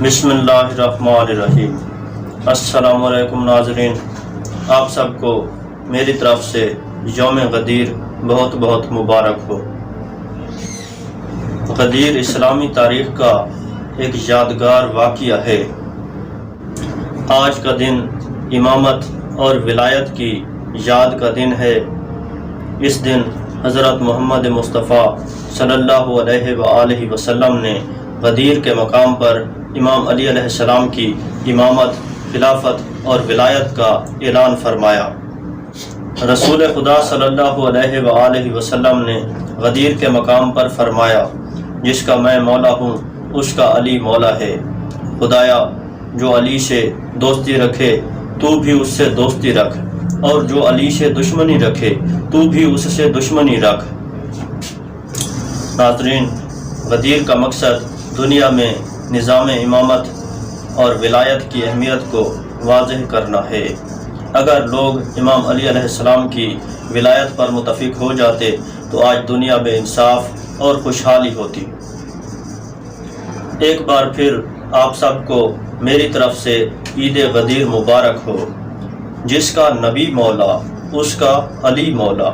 بسم اللہ الرحمن الرحیم۔ السلام علیکم ناظرین، آپ سب کو میری طرف سے یوم غدیر بہت بہت مبارک ہو۔ غدیر اسلامی تاریخ کا ایک یادگار واقعہ ہے۔ آج کا دن امامت اور ولایت کی یاد کا دن ہے۔ اس دن حضرت محمد مصطفیٰ صلی اللہ علیہ وآلہ وسلم نے غدیر کے مقام پر امام علی علیہ السلام کی امامت، خلافت اور ولایت کا اعلان فرمایا۔ رسول خدا صلی اللہ علیہ وآلہ وسلم نے غدیر کے مقام پر فرمایا، جس کا میں مولا ہوں اس کا علی مولا ہے۔ خدایا، جو علی سے دوستی رکھے تو بھی اس سے دوستی رکھ، اور جو علی سے دشمنی رکھے تو بھی اس سے دشمنی رکھ۔ ناظرین، غدیر کا مقصد دنیا میں نظام امامت اور ولایت کی اہمیت کو واضح کرنا ہے۔ اگر لوگ امام علی علیہ السلام کی ولایت پر متفق ہو جاتے تو آج دنیا میں انصاف اور خوشحالی ہوتی۔ ایک بار پھر آپ سب کو میری طرف سے عید غدیر مبارک ہو۔ جس کا نبی مولا اس کا علی مولا۔